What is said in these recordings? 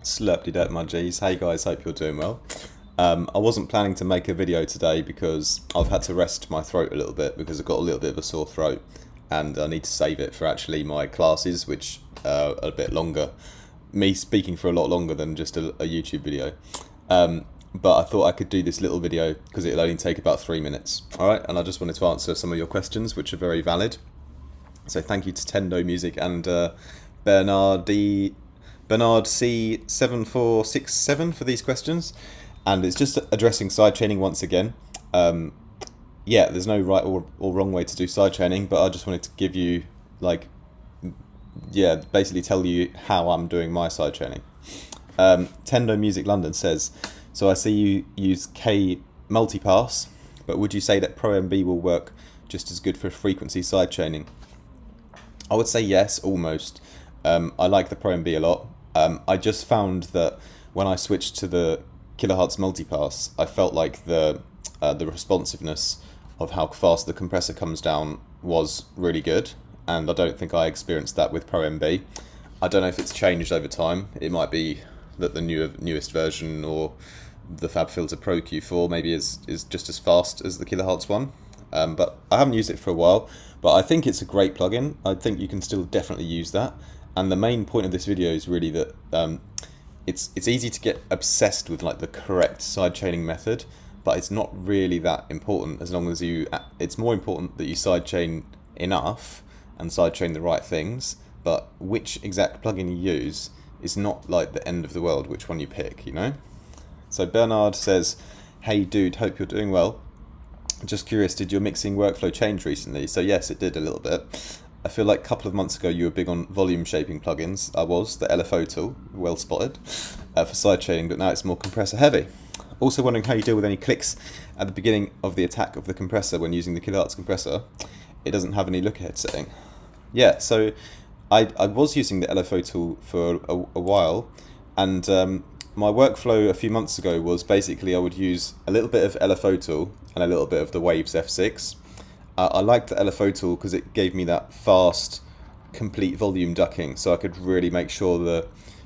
Slurpty-durt mudgies. Hey guys, hope you're doing well. I wasn't planning to make a video today because I've had to rest my throat a little bit because I've got a little bit of a sore throat and I need to save it for actually my classes, which are a bit longer. Me speaking for a lot longer than just a YouTube video. But I thought I could do this little video because it'll only take about 3 minutes. Alright, and I just wanted to answer some of your questions, which are very valid. So thank you to Tendo Music and Bernard C7467 for these questions, and it's just addressing sidechaining once again. Yeah, there's no right or wrong way to do sidechaining, but I just wanted to give you basically tell you how I'm doing my sidechaining. Tendo Music London says, so I see you use K Multipass, but would you say that Pro MB will work just as good for frequency sidechaining? I would say yes, almost. I like the Pro MB a lot. I just found that when I switched to the Kilohearts Multipass, I felt like the responsiveness of how fast the compressor comes down was really good, and I don't think I experienced that with Pro MB. I don't know if it's changed over time. It might be that the newest version or the FabFilter Pro Q4 maybe is just as fast as the Kilohearts one. But I haven't used it for a while, but I think it's a great plugin. I think you can still definitely use that. And the main point of this video is really that it's easy to get obsessed with like the correct sidechaining method, but it's not really that important as long as it's more important that you sidechain enough and sidechain the right things, but which exact plugin you use is not like the end of the world, which one you pick, you know? So Bernard says, hey dude, hope you're doing well. Just curious, did your mixing workflow change recently? So yes, it did a little bit. I feel like a couple of months ago you were big on volume shaping plugins. I was, the LFO tool, well spotted, for sidechaining, but now it's more compressor heavy. Also wondering how you deal with any clicks at the beginning of the attack of the compressor when using the Kilohearts compressor. It doesn't have any look ahead setting. Yeah, so I was using the LFO tool for a while, and my workflow a few months ago was basically I would use a little bit of LFO tool and a little bit of the Waves F6. I liked the LFO tool because it gave me that fast, complete volume ducking, so I could really make sure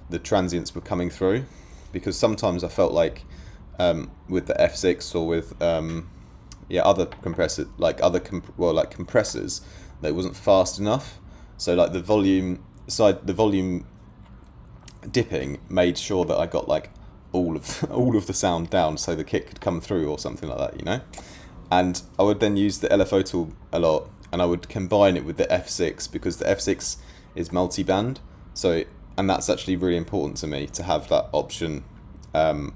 the transients were coming through. Because sometimes I felt like with the F6 or with other compressors, like compressors, that it wasn't fast enough. So like the volume dipping made sure that I got like all of the sound down, so the kick could come through or something like that, you know. And I would then use the LFO tool a lot, and I would combine it with the F6 because the F6 is multi-band. And that's actually really important to me to have that option to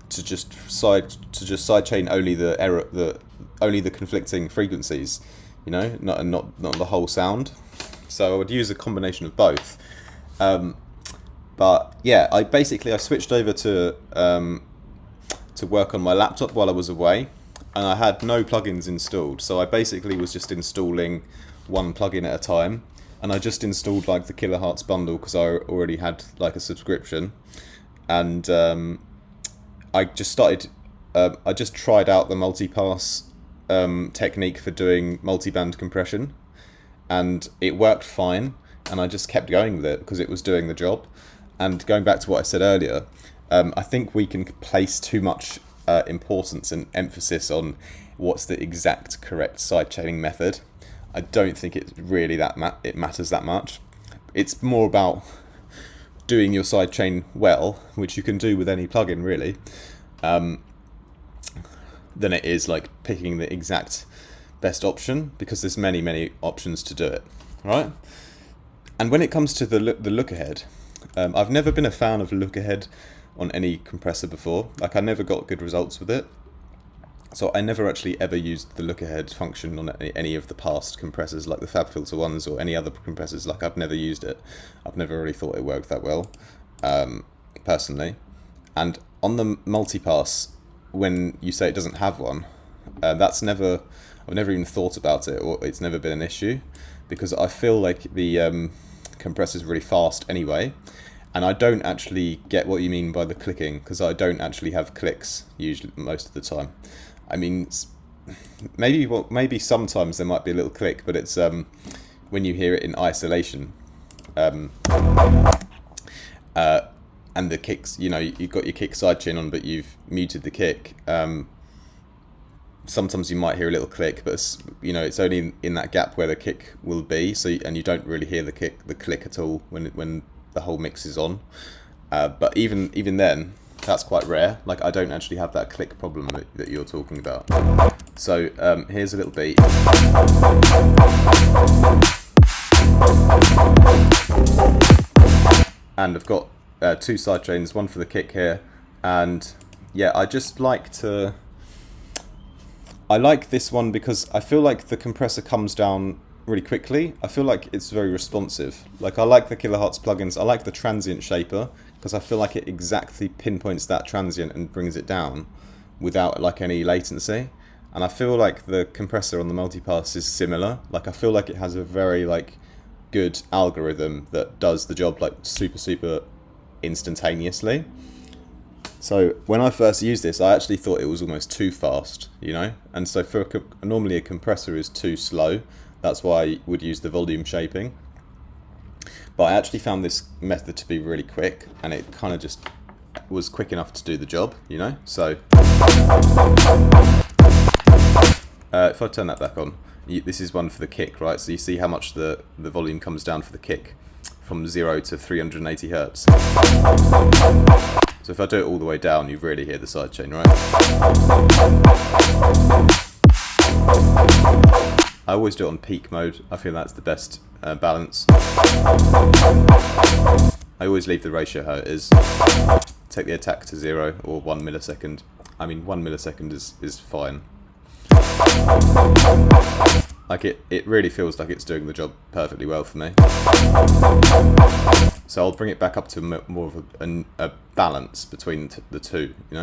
just sidechain only the conflicting frequencies, you know, not the whole sound. So I would use a combination of both. But yeah, I switched over to work on my laptop while I was away. And I had no plugins installed, so I basically was just installing one plugin at a time, and I just installed like the Kilohearts bundle because I already had like a subscription, and I just tried out the multipass technique for doing multiband compression, and it worked fine, and I just kept going with it because it was doing the job. And going back to what I said earlier, I think we can place too much importance and emphasis on what's the exact correct sidechaining method. I don't think it's really it matters that much. It's more about doing your sidechain well, which you can do with any plugin really, than it is like picking the exact best option, because there's many options to do it, right? And when it comes to the look ahead, I've never been a fan of look ahead on any compressor before. Like I never got good results with it, so I never actually ever used the look ahead function on any of the past compressors, like the FabFilter ones or any other compressors. Like I've never used it. I've never really thought it worked that well, personally. And on the multipass, when you say it doesn't have one, I've never even thought about it, or it's never been an issue, because I feel like the compressor is really fast anyway. And I don't actually get what you mean by the clicking, because I don't actually have clicks usually most of the time. I mean, maybe sometimes there might be a little click, but it's when you hear it in isolation. and the kicks, you know, you've got your kick sidechain on, but you've muted the kick. Sometimes you might hear a little click, but you know, it's only in that gap where the kick will be. So and you don't really hear the click at all when the whole mix is on. But even then, that's quite rare. Like, I don't actually have that click problem that you're talking about. So here's a little beat. And I've got 2 sidechains, one for the kick here, and yeah, I like this one because I feel like the compressor comes down really quickly. I feel like it's very responsive. Like, I like the Kilohearts plugins. I like the transient shaper because I feel like it exactly pinpoints that transient and brings it down without like any latency. And I feel like the compressor on the Multipass is similar. Like, I feel like it has a very like good algorithm that does the job like super instantaneously. So when I first used this, I actually thought it was almost too fast, you know. And so for normally a compressor is too slow. That's why I would use the volume shaping. But I actually found this method to be really quick, and it kind of just was quick enough to do the job, you know. So if I turn that back on, this is one for the kick, right? So you see how much the volume comes down for the kick from 0 to 380 hertz. So if I do it all the way down, you really hear the sidechain, right? I always do it on peak mode. I feel that's the best balance. I always leave the ratio how it is. Take the attack to 0 or 1 millisecond. I mean, 1 millisecond is fine. Like, it really feels like it's doing the job perfectly well for me. So I'll bring it back up to more of a balance between the two, you know.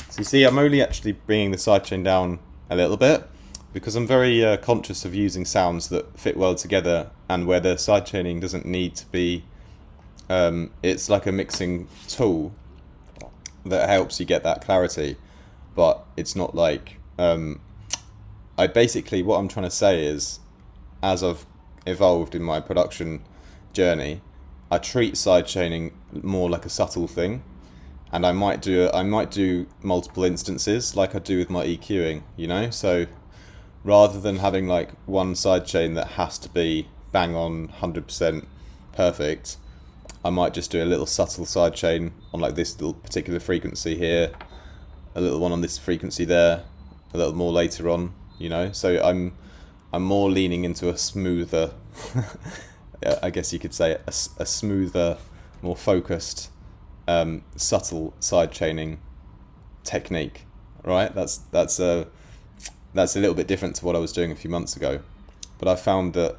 So you see, I'm only actually bringing the sidechain down a little bit because I'm very conscious of using sounds that fit well together and where the sidechaining doesn't need to be. It's like a mixing tool that helps you get that clarity, but it's not like I basically, what I'm trying to say is, as I've evolved in my production journey, I treat sidechaining more like a subtle thing, and I might do multiple instances like I do with my EQing, you know. So rather than having like one sidechain that has to be bang on 100% perfect, I might just do a little subtle sidechain on like this little particular frequency here, a little one on this frequency there, a little more later on, you know. So I'm more leaning into a smoother, I guess you could say a smoother, more focused, subtle sidechaining technique, right? That's a little bit different to what I was doing a few months ago, but I found that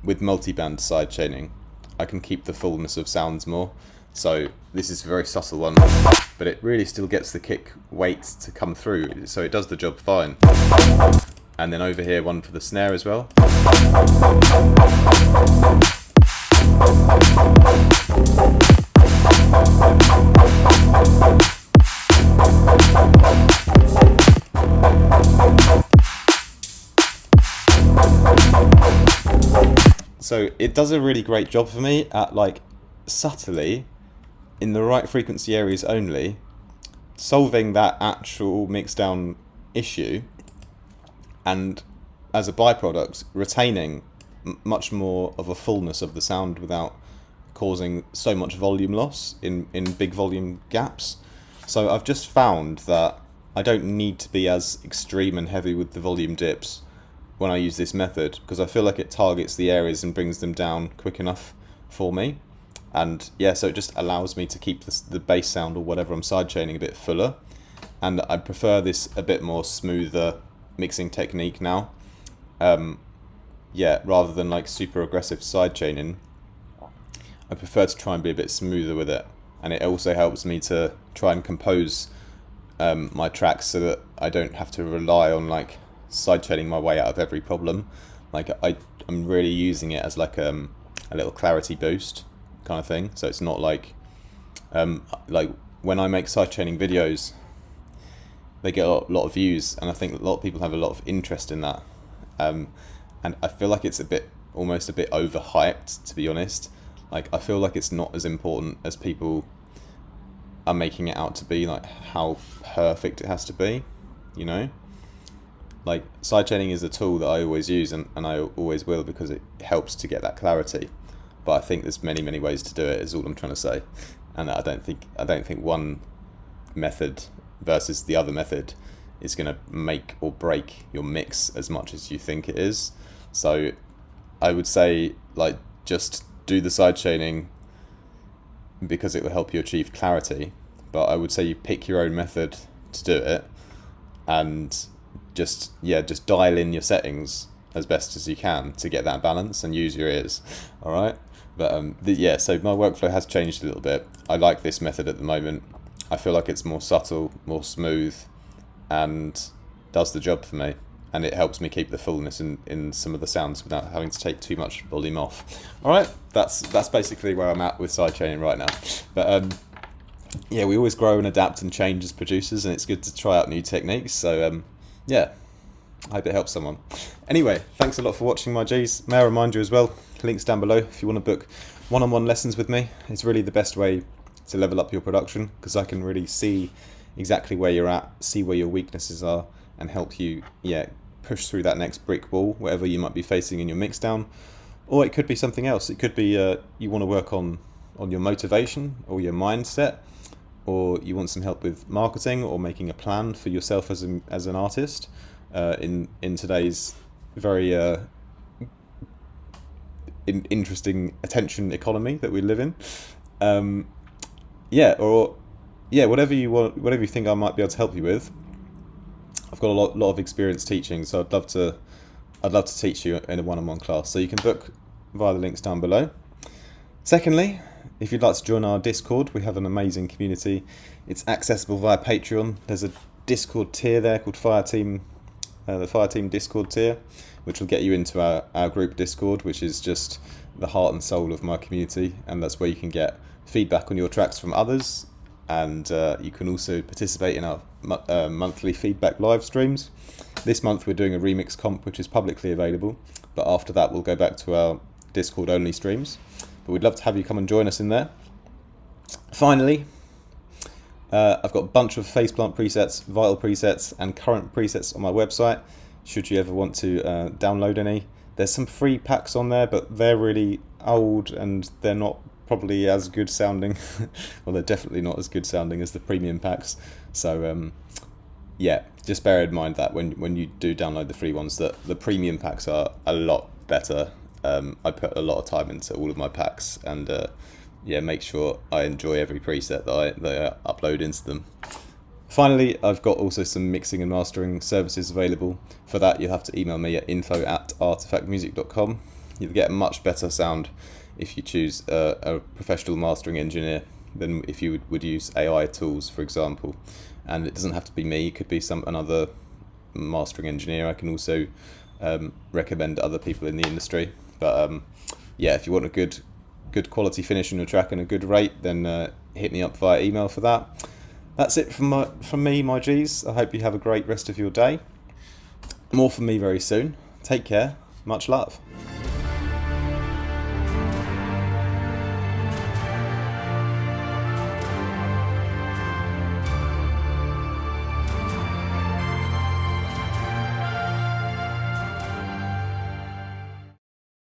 with multi-band sidechaining, I can keep the fullness of sounds more. So this is a very subtle one, but it really still gets the kick weight to come through, so it does the job fine. And then over here, one for the snare as well. So it does a really great job for me at like subtly, in the right frequency areas only, solving that actual mixdown issue, and as a byproduct, retaining much more of a fullness of the sound without causing so much volume loss in big volume gaps. So I've just found that I don't need to be as extreme and heavy with the volume dips when I use this method, because I feel like it targets the areas and brings them down quick enough for me. And yeah, so it just allows me to keep the bass sound or whatever I'm sidechaining a bit fuller. And I prefer this a bit more smoother mixing technique now. Yeah, rather than like super aggressive sidechaining, I prefer to try and be a bit smoother with it. And it also helps me to try and compose my tracks so that I don't have to rely on like sidechaining my way out of every problem. Like I'm really using it as like a little clarity boost kind of thing. So it's not like when I make sidechaining videos, they get a lot of views, and I think a lot of people have a lot of interest in that. And I feel like it's almost a bit overhyped, to be honest. Like, I feel like it's not as important as people are making it out to be, like how perfect it has to be, you know? Like, sidechaining is a tool that I always use, and I always will, because it helps to get that clarity. But I think there's many ways to do it, is all I'm trying to say. And I don't think one method versus the other method is going to make or break your mix as much as you think it is. So I would say, like, just do the sidechaining because it will help you achieve clarity. But I would say you pick your own method to do it, and just dial in your settings as best as you can to get that balance, and use your ears. All right. But so my workflow has changed a little bit. I like this method at the moment. I feel like it's more subtle, more smooth, and does the job for me. And it helps me keep the fullness in some of the sounds without having to take too much volume off. All right, that's basically where I'm at with sidechaining right now. But we always grow and adapt and change as producers, and it's good to try out new techniques. So I hope it helps someone. Anyway, thanks a lot for watching, my G's. May I remind you as well, links down below if you want to book one-on-one lessons with me. It's really the best way to level up your production, because I can really see exactly where you're at, see where your weaknesses are, and help you push through that next brick wall, whatever you might be facing in your mix down. Or it could be something else. It could be you want to work on your motivation or your mindset, or you want some help with marketing or making a plan for yourself as an artist in today's very interesting attention economy that we live in. Whatever you want, whatever you think I might be able to help you with. I've got a lot of experience teaching, so I'd love to teach you in a one-on-one class. So you can book via the links down below. Secondly, if you'd like to join our Discord, we have an amazing community. It's accessible via Patreon. There's a Discord tier there called Fireteam, the Fireteam Discord tier, which will get you into our group Discord, which is just the heart and soul of my community, and that's where you can get feedback on your tracks from others, and you can also participate in our monthly feedback live streams. This month we're doing a remix comp, which is publicly available, but after that we'll go back to our Discord only streams. But we'd love to have you come and join us in there. Finally, I've got a bunch of Faceplant presets, Vital presets, and current presets on my website, should you ever want to download any. There's some free packs on there, but they're really old and they're not probably as good sounding. Well, they're definitely not as good sounding as the premium packs. So just bear in mind that when you do download the free ones, that the premium packs are a lot better. I put a lot of time into all of my packs, and make sure I enjoy every preset that I upload into them. Finally, I've got also some mixing and mastering services available. For that, you'll have to email me at info@artifactmusic.com. You'll get a much better sound if you choose a professional mastering engineer than if you would use AI tools, for example. And it doesn't have to be me, it could be another mastering engineer. I can also recommend other people in the industry. But if you want a good quality finish on your track and a good rate, then hit me up via email for that. That's it from me, my G's. I hope you have a great rest of your day. More from me very soon. Take care. Much love.